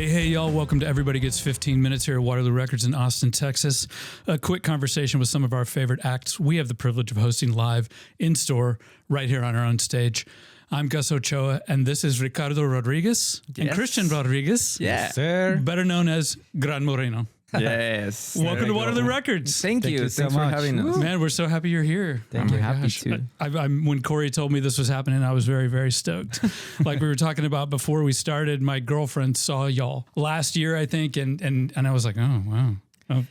Hey, y'all. Welcome to Everybody Gets 15 Minutes here at Waterloo Records in Austin, Texas. A quick conversation with some of our favorite acts we have the privilege of hosting live in store right here on our own stage. I'm Gus Ochoa, and this is Ricardo Rodríguez and Christian Rodríguez. Yes, sir. Better known as Gran Moreno. Yes. Welcome to Waterloo Records. Thank you. so Thanks for much. having us. Man, we're so happy you're here. I'm happy too. When Cory told me this was happening, I was very, very stoked. Like we were talking about before we started, my girlfriend saw y'all last year, I think, and I was like, oh, wow.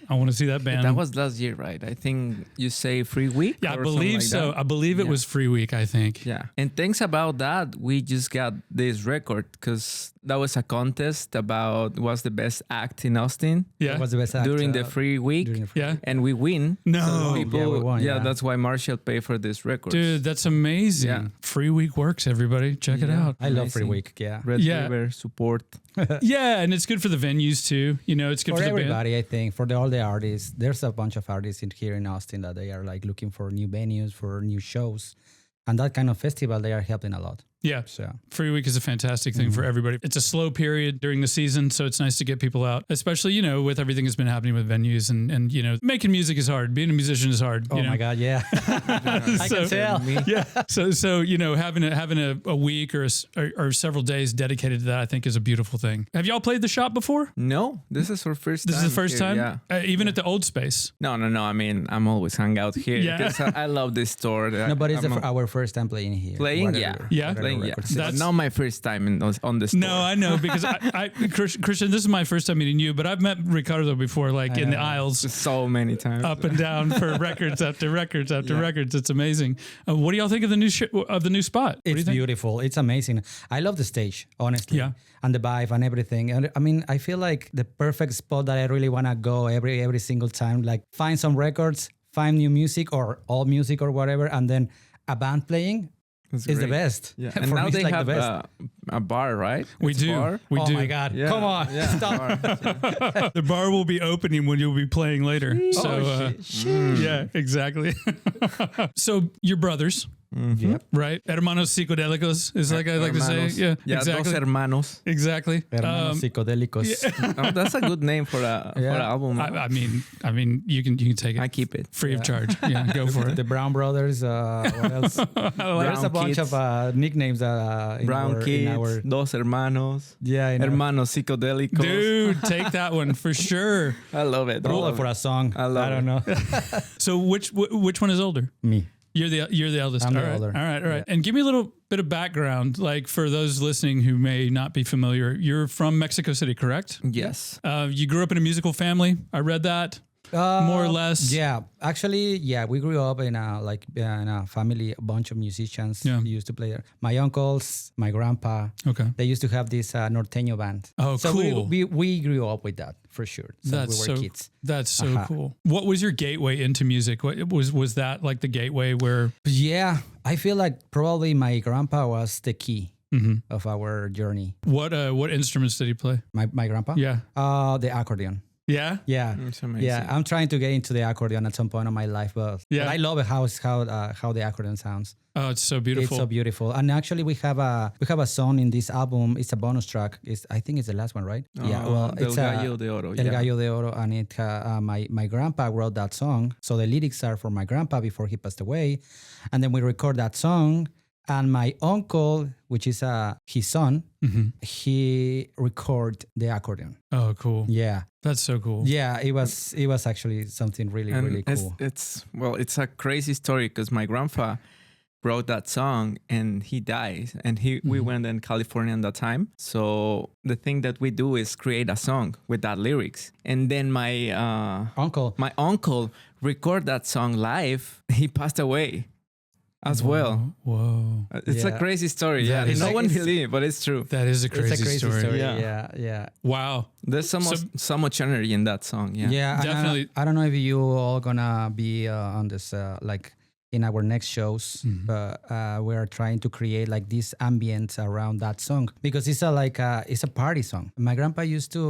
I want to see that band. That was last year, right? I think you say Free Week. Yeah, I believe so. I believe it was Free Week, I think. Yeah. And thanks about that, we just got this record because that was a contest about what's the best act in Austin. Yeah. What's the best act, during the Free Week. Yeah. And we win. No. So people, yeah, we won, yeah. that's why Marshall paid for this record. Dude, that's amazing. Yeah. Free Week works, everybody. Check it out. I love Free Amazing. Week, yeah. Red Yeah. River support. Yeah, and it's good for the venues too. You know, it's good For for the band. everybody, I think, for all the artists. There's a bunch of artists here in Austin that they are like looking for new venues, for new shows. And that kind of festival, they are helping a lot. Yeah. So Free Week is a fantastic thing for everybody. It's a slow period during the season, so it's nice to get people out, especially, you know, with everything that's been happening with venues and you know, making music is hard. Being a musician is hard. oh my God, yeah. I So- can tell. Yeah. So you know, having a week or several days dedicated to that, I think, is a beautiful thing. Have y'all played the shop before? No, this is our first time. This is the first here, time? Yeah. Even at the old space? No. I mean, I'm always hang out here Yeah. because I love this store. No, but it's I'm our first time playing here. Playing, Waterloo- yeah. Yeah. Waterloo Playing, yeah. Records. That's- That's not my first time on the store. No, I know because Christian, this is my first time meeting you, but I've met Ricardo before, like in the aisles, so many times. up and down for records after records after records. It's amazing. What do y'all think of the new spot? What do you It's think? beautiful. It's amazing. I love the stage, honestly. Yeah. And the vibe and everything. And I mean, I feel like the perfect spot that I really want to go every single time. Like find some records, find new music or all music or whatever, and then a band playing is the great. best. Yeah. For And now me, it's they like have the best. a bar, right? We It's do. Bar? We oh do. my God. Yeah. Come on. Yeah. Stop. The bar will be opening when you'll be playing later. So, yeah, exactly. So your brothers, Yep. right? Hermanos Psicódelicos is like I like to say. Hermanos. Yeah, Yeah, exactly. Dos Hermanos. Exactly. Hermanos Psicodélicos. Oh, that's a good name for an album. I mean, you can take it. I keep it. Free of charge. Yeah, go for it. The Brown Brothers. What else? There's a bunch Kids. of nicknames that Brown Kids, Dos Hermanos, Hermanos Psicodélicos. Dude, take that one for sure. I love it. I Roll love it for it. a song. I love don't know. So which one is older? Me. You're the eldest. I'm the All right. older. All right. And give me a little bit of background, like for those listening who may not be familiar. You're from Mexico City, correct? Yes. You grew up in a musical family. I read that. More or less. Yeah, actually, yeah, we grew up in a family, a bunch of musicians. Yeah. Used to play there. My uncles, my grandpa. Okay. They used to have this norteño band. Oh, so cool. We grew up with that for sure. Since we were kids. That's so cool. What was your gateway into music? What was that like the gateway where? Yeah, I feel like probably my grandpa was the key of our journey. What instruments did he play? My grandpa. Yeah. The accordion. Yeah. Yeah. It's amazing. Yeah, I'm trying to get into the accordion at some point in my life, but I love it how the accordion sounds. Oh, it's so beautiful. It's so beautiful. And actually, we have a song in this album. It's a bonus track. I think it's the last one, right? Yeah. Well, El it's Gallo de Oro. El Yeah. Gallo de Oro, and it my grandpa wrote that song. So the lyrics are for my grandpa before he passed away, and then we record that song. And my uncle, which is his son, he recorded the accordion. Oh, cool. Yeah. That's so cool. Yeah, it was actually something really, And really cool. it's a crazy story because my grandpa wrote that song and he died, and we went in California at that time. So the thing that we do is create a song with that lyrics, and then my uncle record that song live. He passed away as well. Whoa. It's a crazy story. That Yeah, is- no one believes, but it's true. That is a crazy, It's a crazy story. Yeah. Yeah. Wow. There's so much energy in that song. Yeah. Yeah, and Definitely. I don't know if you all gonna be on this like in our next shows, but we are trying to create like this ambient around that song because it's a party song. My grandpa used to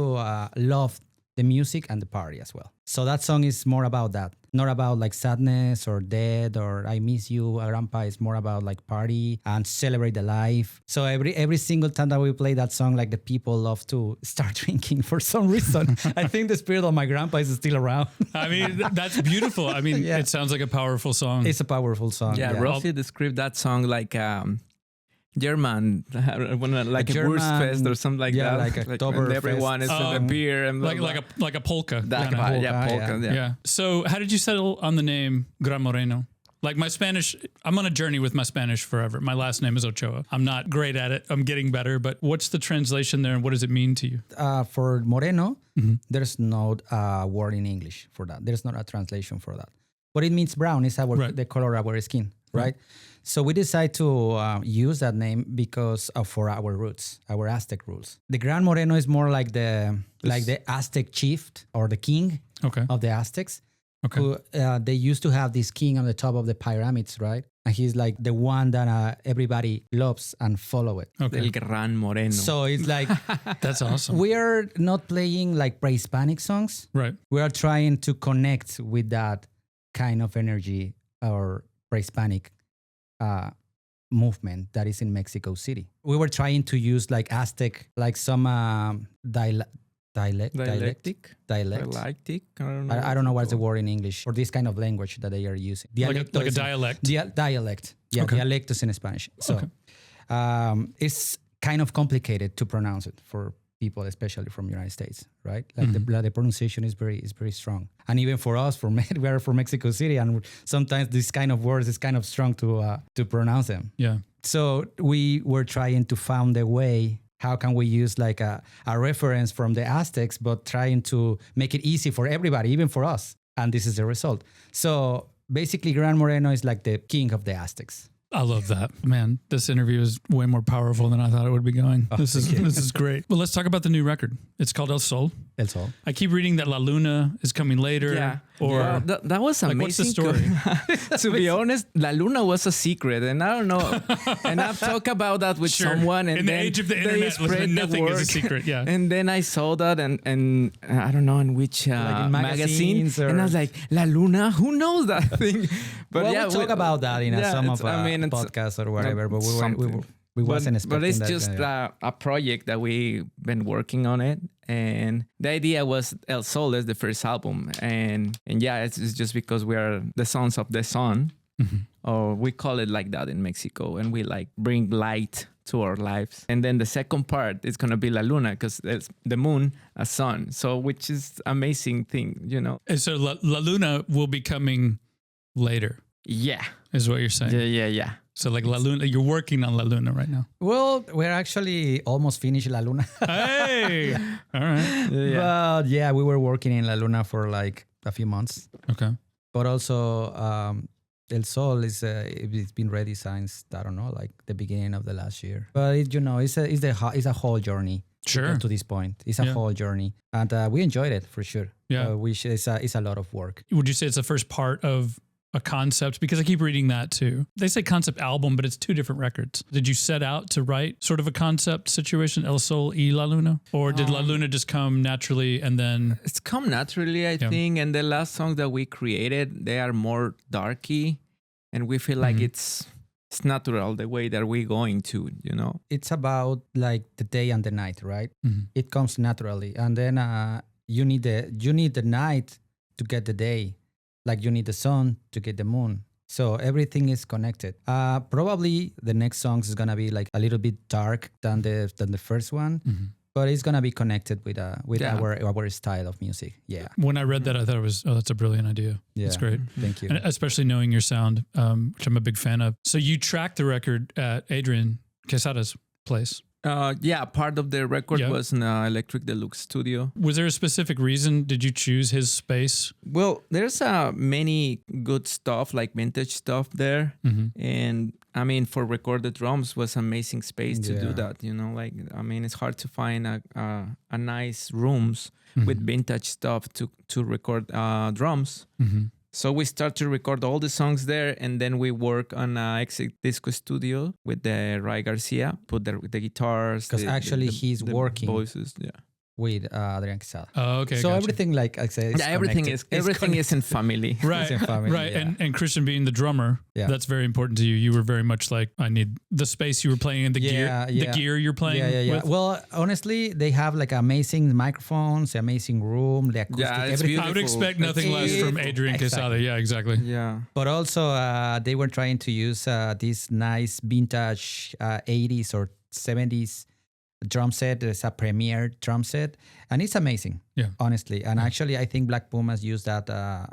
love the music and the party as well. So that song is more about that, not about like sadness or death or I miss you, grandpa. It's more about like party and celebrate the life. So every single time that we play that song, like the people love to start drinking for some reason. I think the spirit of my grandpa is still around. I mean, that's beautiful. I mean, Yeah. it sounds like a powerful song. It's a powerful song. Yeah, Rosie described that song like German, like a German, Wurstfest or something like that. like Oktoberfest. when everyone is in the beer and like a polka. that kinda. polka. Yeah. So how did you settle on the name Gran Moreno? Like my Spanish, I'm on a journey with my Spanish forever. My last name is Ochoa. I'm not great at it. I'm getting better. But what's the translation there and what does it mean to you? For Moreno, there's no word in English for that. There's not a translation for that. But it means brown. It's the color of our skin, right? So we decided to use that name because for our roots, our Aztec roots. The Gran Moreno is more like the Aztec chief or the king of the Aztecs. Okay. Who, they used to have this king on the top of the pyramids, right? And he's like the one that everybody loves and follow it. Okay. El Gran Moreno. So it's like That's awesome. we are not playing like pre-Hispanic songs. Right. We are trying to connect with that kind of energy or pre-Hispanic movement that is in Mexico City. We were trying to use like Aztec, like some dialect. Dialectic. I I don't know what's the word in English for this kind of language that they are using. Like a dialect. Dialect. Yeah, Okay. dialectos in Spanish. So it's kind of complicated to pronounce it for people, especially from the United States, right? Like the pronunciation is very strong. And even for us, we are from Mexico City, and sometimes this kind of words is kind of strong to pronounce them. Yeah. So we were trying to find a way. How can we use like a reference from the Aztecs, but trying to make it easy for everybody, even for us? And this is the result. So basically, Gran Moreno is like the king of the Aztecs. I love that. Man, this interview is way more powerful than I thought it would be going. This is great. Well, let's talk about the new record. It's called El Sol. El Sol. I keep reading that La Luna is coming later. Yeah. Or that was amazing. like, what's the story? To be honest, La Luna was a secret, and I don't know. And I've talked about that with someone, and in the then age of the they internet, spread nothing the is a word. secret. Yeah. And then I saw that, and I don't know in which Like in magazine, magazines or- and I was like, La Luna, who knows that thing? But Well, yeah, we talk about that in some of it's podcasts or whatever, but we wasn't expecting but it's that. just a project that we've been working on it, and the idea was El Sol is the first album, and yeah, it's just because we are the sons of the sun, or we call it like that in Mexico, and we like bring light to our lives. And then the second part is gonna be La Luna, because it's the moon, a sun, so which is amazing thing, you know. And so La Luna will be coming later, Yeah, is what you're saying. yeah. So like La Luna, you're working on La Luna right now. Well, we're actually almost finished La Luna. Hey, all right. But yeah, we were working in La Luna for like a few months. Okay. But also, El Sol it's been ready since, I don't know, like the beginning of the last year. But it's a whole journey. Sure. To this point, it's a whole journey, and we enjoyed it for sure. Yeah. It's a lot of work. Would you say it's the first part of a concept? Because I keep reading that too. They say concept album, but it's two different records. Did you set out to write sort of a concept situation, El Sol y La Luna? Or did La Luna just come naturally and then... It's come naturally, I think. And the last songs that we created, they are more darky. And we feel like it's natural the way that we're going to, you know? It's about like the day and the night, right? It comes naturally. And then you need the night to get the day. Like you need the sun to get the moon. So everything is connected. Probably the next song is gonna be like a little bit dark than the first one, but it's gonna be connected with our style of music. Yeah. When I read that, I thought it was, that's a brilliant idea. Yeah. That's great. Thank you. And especially knowing your sound, which I'm a big fan of. So you tracked the record at Adrian Quesada's place. Yeah, part of the record was an Electric Deluxe studio. Was there a specific reason? Did you choose his space? Well, there's many good stuff, like vintage stuff there. And I mean, for recorded drums was amazing space to do that, you know, like, I mean, it's hard to find a nice rooms with vintage stuff to record drums. So we start to record all the songs there, and then we work on Exit Disco Studio with the Ray Garcia, put the guitars. Because actually he's the working voices, with Adrian Quesada. Oh, okay. So gotcha. everything, like I say, is everything connected. is in family. Right, in family, right. yeah. And Christian being the drummer, that's very important to you. You were very much like, I need the space you were playing in, the gear you're playing with. Well, honestly, they have like amazing microphones, amazing room, the acoustic, it's everything. beautiful. I would expect nothing less from Adrian Quesada. Yeah, exactly. Yeah. But also, they were trying to use this nice vintage 80s or 70s drum set. It's a premier drum set, and it's amazing, honestly. And actually, I think Black Pumas used that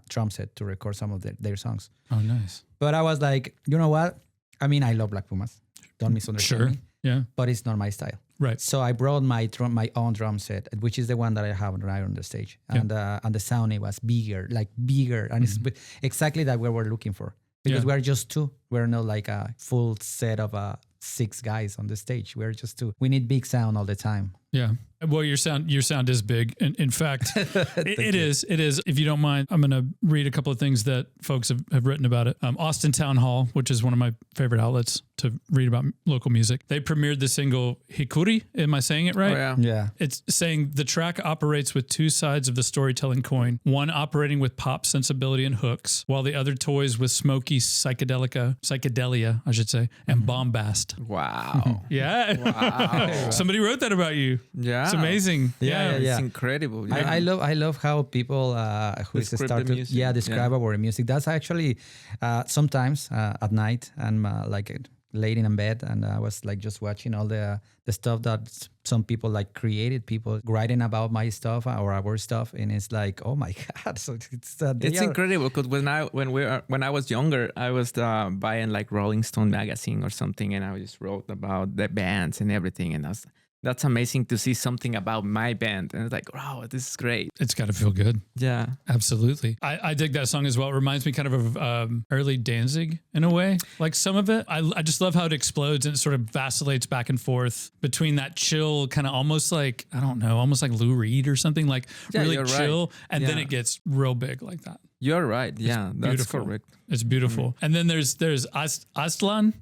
drum set to record some of their songs. Oh, nice. But I was like, you know what? I mean, I love Black Pumas. Don't misunderstand me. Yeah. But it's not my style. Right. So I brought my own drum set, which is the one that I have right on the stage. And the sound, it was bigger. And it's exactly that we were looking for. Because we're just two. We're not like a full set of 6 guys on the stage. We're just two. We need big sound all the time. Yeah. Well, your sound is big. In fact, it is. If you don't mind, I'm going to read a couple of things that folks have written about it. Austin Town Hall, which is one of my favorite outlets to read about local music. They premiered the single Hikuri. Am I saying it right? Oh, yeah. Yeah. It's saying the track operates with 2 sides of the storytelling coin, one operating with pop sensibility and hooks, while the other toys with smoky psychedelia, I should say, and bombast. Wow. Yeah. Wow. Somebody wrote that about you. Yeah. It's amazing. Yeah. It's incredible. Yeah. I love how people who is Describe the started music. describe our music. That's actually sometimes at night and like laying in bed, and I was like just watching all the stuff that some people like created, people writing about my stuff or our stuff, and it's like, oh my god! So it's incredible because when I was younger, I was buying like Rolling Stone magazine or something, and I just wrote about the bands and everything, and that's amazing to see something about my band. And it's like, wow, this is great. It's got to feel good. Yeah. Absolutely. I dig that song as well. It reminds me kind of early Danzig in a way. Like some of it, I just love how it explodes and it sort of vacillates back and forth between that chill, kind of almost like, I don't know, almost like Lou Reed or something, like really chill. Right. And then it gets real big like that. You're right. Yeah, that's correct. It's beautiful. And then there's Aztlan.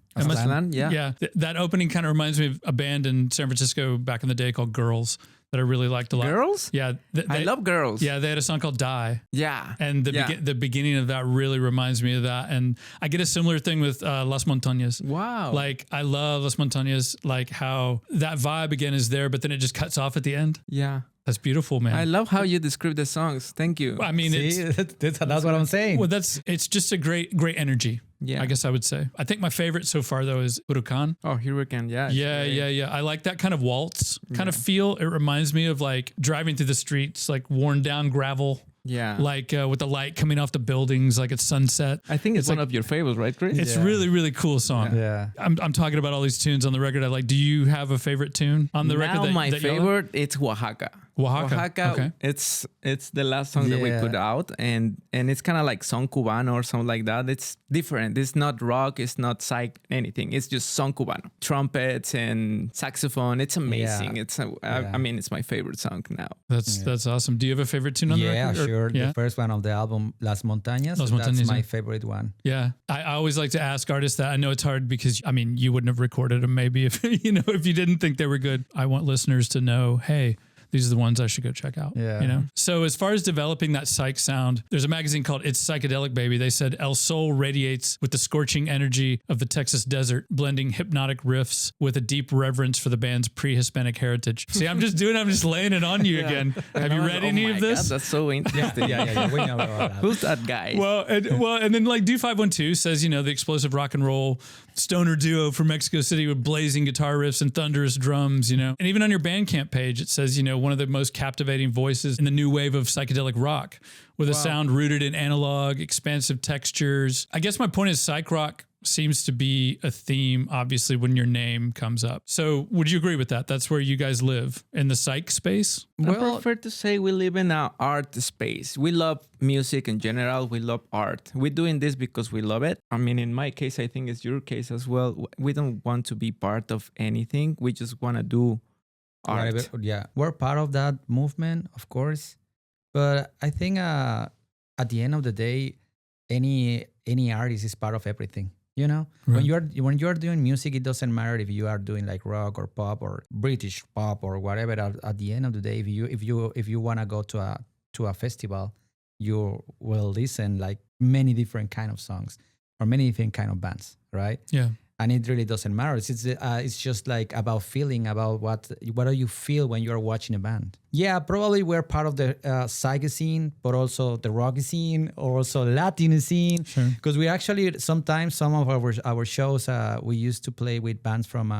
Yeah. That opening kind of reminds me of a band in San Francisco back in the day called Girls that I really liked a lot. Girls? Yeah. I love Girls. Yeah, they had a song called Die. Yeah. And the beginning of that really reminds me of that. And I get a similar thing with Las Montañas. Wow. Like I love Las Montañas, like how that vibe again is there, but then it just cuts off at the end. Yeah. That's beautiful, man. I love how you describe the songs. Thank you. I mean, that's what I'm saying. Well, it's just a great energy. Yeah. I guess I would say. I think my favorite so far though is Huracan. Oh, Huracan. Yeah. Yeah. I like that kind of waltz kind of feel. It reminds me of like driving through the streets, like worn down gravel. Yeah. Like with the light coming off the buildings, like it's sunset. I think it's one of your favorites, right, Chris? It's really, really cool song. Yeah. I'm talking about all these tunes on the record. Do you have a favorite tune on the record? Now my favorite, it's Oaxaca. Oaxaca. Okay. It's the last song that we put out, and it's kind of like son cubano or something like that. It's different. It's not rock. It's not psych anything. It's just son cubano, trumpets and saxophone. It's amazing. Yeah. I mean, it's my favorite song now. That's awesome. Do you have a favorite tune on the record? Yeah, sure. The first one of the album, Las Montañas. That's my favorite one. Yeah, I always like to ask artists that. I know it's hard because I mean you wouldn't have recorded them maybe if if you didn't think they were good. I want listeners to know, hey, these are the ones I should go check out. Yeah. So as far as developing that psych sound, there's a magazine called It's Psychedelic Baby. They said El Sol radiates with the scorching energy of the Texas desert, blending hypnotic riffs with a deep reverence for the band's pre-Hispanic heritage. See, I'm just laying it on you again. Have you read any of this? God, that's so interesting. Yeah. We know about that. Who's that guy? Well, and then like Do 512 says, the explosive rock and roll stoner duo from Mexico City with blazing guitar riffs and thunderous drums, And even on your Bandcamp page, it says, one of the most captivating voices in the new wave of psychedelic rock with a sound rooted in analog, expansive textures. I guess my point is psych rock seems to be a theme, obviously, when your name comes up. So would you agree with that? That's where you guys live, in the psych space? I prefer to say we live in an art space. We love music in general. We love art. We're doing this because we love it. I mean, in my case, I think it's your case as well. We don't want to be part of anything. We just want to do art. Yeah, we're part of that movement, of course. But I think at the end of the day, any artist is part of everything. You know, Right. when you're doing music, it doesn't matter if you are doing like rock or pop or British pop or whatever. At the end of the day, if you want to go to a festival, you will listen like many different kind of songs or many different kind of bands, right? Yeah. And it really doesn't matter. It's just like about feeling, about what do you feel when you are watching a band. Yeah, probably we're part of the psyche scene, but also the rock scene, or also Latin scene. Sure. Because we actually sometimes some of our shows we used to play with bands from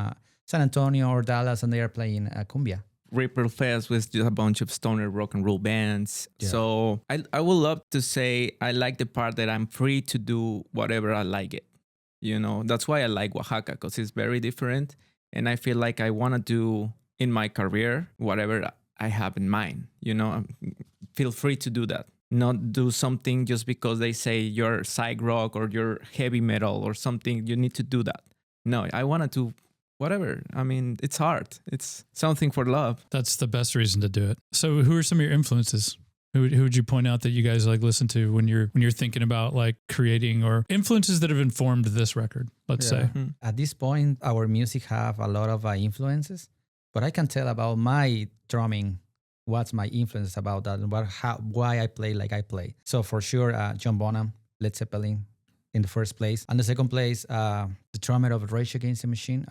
San Antonio or Dallas, and they are playing cumbia. Ripple Fest was just a bunch of stoner rock and roll bands. Yeah. So I would love to say I like the part that I'm free to do whatever I like it. You know, that's why I like Oaxaca, because it's very different. And I feel like I want to do in my career whatever I have in mind. You know, feel free to do that. Not do something just because they say you're psych rock or you're heavy metal or something. You need to do that. No, I want to do whatever. I mean, it's art. It's something for love. That's the best reason to do it. So who are some of your influences? Who would you point out that you guys like listen to when you're thinking about like creating, or influences that have informed this record, let's say? Mhm. At this point, our music have a lot of influences, but I can tell about my drumming, what's my influence about that, and why I play like I play. So for sure, John Bonham, Led Zeppelin, in the first place, and the second place, the drummer of Rage Against the Machine.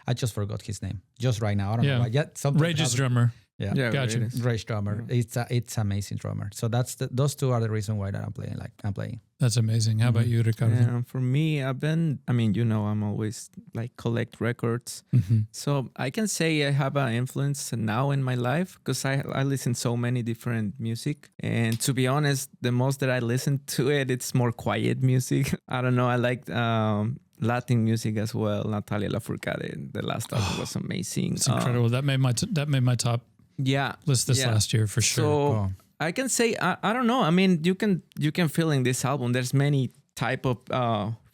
I just forgot his name just right now. I don't know why. Yeah, Rage's drummer. Yeah, Gotcha. it is. Rage drummer. It's amazing drummer. So those two are the reason why that I'm playing. That's amazing. How about you, Ricardo? Yeah, for me, I'm always like collect records. Mm-hmm. So I can say I have an influence now in my life because I listen so many different music. And to be honest, the most that I listen to it's more quiet music. I don't know. I like Latin music as well. Natalia Lafourcade, the last album was amazing. It's incredible. That made my top list this last year for sure. So I can say I don't know. I mean, you can feel in this album there's many type of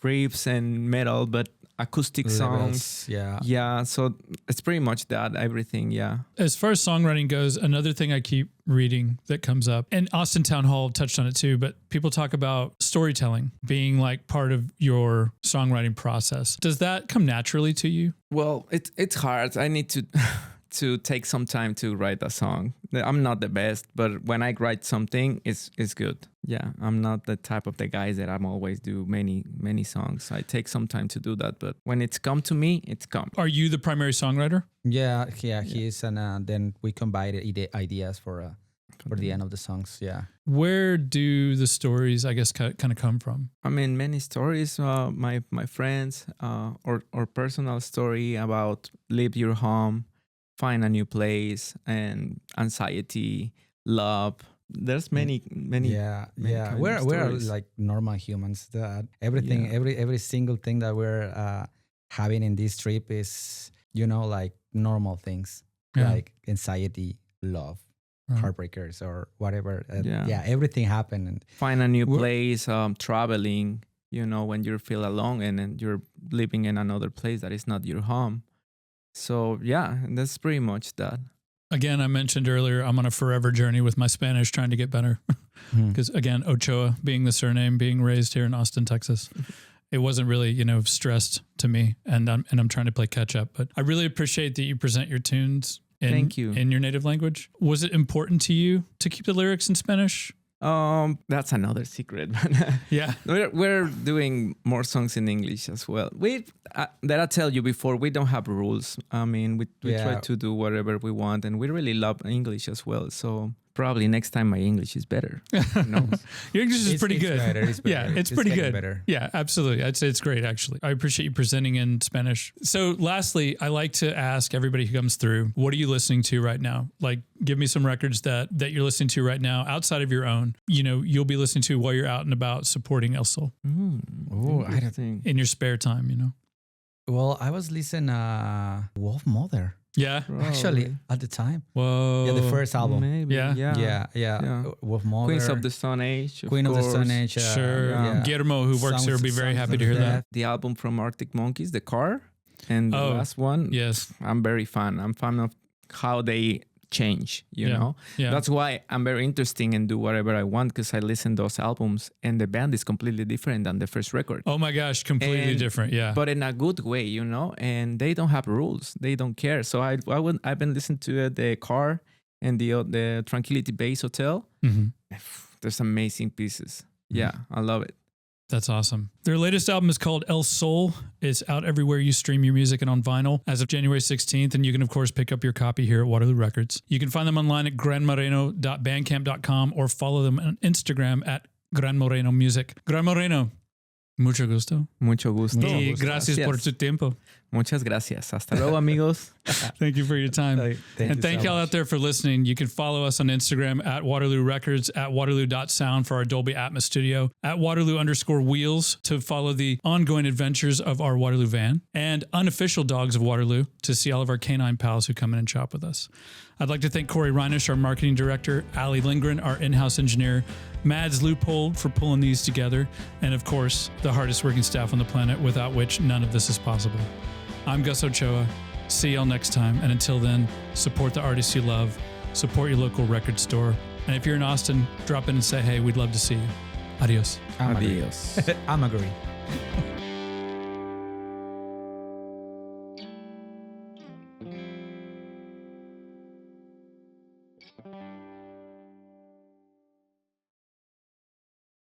riffs and metal, but acoustic songs. Yeah. So it's pretty much that everything. Yeah. As far as songwriting goes, another thing I keep reading that comes up, and Austin Town Hall touched on it too, but people talk about storytelling being like part of your songwriting process. Does that come naturally to you? Well, it's hard. I need to take some time to write a song. I'm not the best, but when I write something, it's good. Yeah, I'm not the type of the guys that I'm always do many songs. I take some time to do that, but when it's come to me, it's come. Are you the primary songwriter? Yeah, he is, and then we combine the ideas for the end of the songs. Yeah. Where do the stories, I guess, kind of come from? I mean, many stories. My friends, or personal story about leave your home, find a new place, and anxiety, love. There's many. Yeah. We're like normal humans. That everything, every single thing that we're having in this trip is, like normal things, like anxiety, love, heartbreakers, or whatever. Everything happened. And find a new place, traveling. When you feel alone and then you're living in another place that is not your home. So yeah, that's pretty much that. Again, I mentioned earlier, I'm on a forever journey with my Spanish, trying to get better. Because again, Ochoa being the surname, being raised here in Austin, Texas, it wasn't really, stressed to me, and I'm trying to play catch up. But I really appreciate that you present your tunes Thank you. in your native language. Was it important to you to keep the lyrics in Spanish? That's another secret. Yeah, we're doing more songs in English as well. That I tell you before, we don't have rules. I mean, we try to do whatever we want, and we really love English as well. So probably next time my English is better. Who knows? Your English is pretty good. It's better. Yeah, it's pretty good. Better. Yeah, absolutely. I'd say it's great, actually. I appreciate you presenting in Spanish. So lastly, I like to ask everybody who comes through, what are you listening to right now? Like, give me some records that you're listening to right now outside of your own, you'll be listening to while you're out and about supporting El Sol. Interesting. In your spare time, Well, I was listening Wolfmother. Yeah. Actually, at the time. Whoa. Yeah, the first album. Maybe. Yeah. Yeah. Wolfmother. Queens of the Stone Age. Queen of the Stone Age. Sure. Guillermo, who works here, will be very happy to hear that. The album from Arctic Monkeys, The Car, and the last one. Yes. I'm very fan. I'm fan of how they change, you know? That's why I'm very interesting and do whatever I want, because I listen to those albums and the band is completely different than the first record. Oh my gosh, completely different, yeah. But in a good way, you know? And they don't have rules. They don't care. So I've been listening to the Car and the Tranquility Base Hotel. Mm-hmm. There's amazing pieces. Yeah, I love it. That's awesome. Their latest album is called El Sol. It's out everywhere you stream your music and on vinyl as of January 16th. And you can, of course, pick up your copy here at Waterloo Records. You can find them online at granmoreno.bandcamp.com or follow them on Instagram at Gran Moreno Music. Gran Moreno, mucho gusto. Mucho gusto. Y gracias por tu tiempo. Muchas gracias. Hasta luego, amigos. Thank you for your time. Thank y'all out there for listening. You can follow us on Instagram at Waterloo Records, at Waterloo.sound for our Dolby Atmos studio, at Waterloo_wheels to follow the ongoing adventures of our Waterloo van, and Unofficial Dogs of Waterloo to see all of our canine pals who come in and shop with us. I'd like to thank Cory Reinisch, our marketing director, Allie Lingren, our in-house engineer, Mads Lupold for pulling these together, and of course, the hardest working staff on the planet without which none of this is possible. I'm Gus Ochoa. See y'all next time. And until then, support the artists you love, support your local record store. And if you're in Austin, drop in and say, hey, we'd love to see you. Adios. Adios. I'm agree.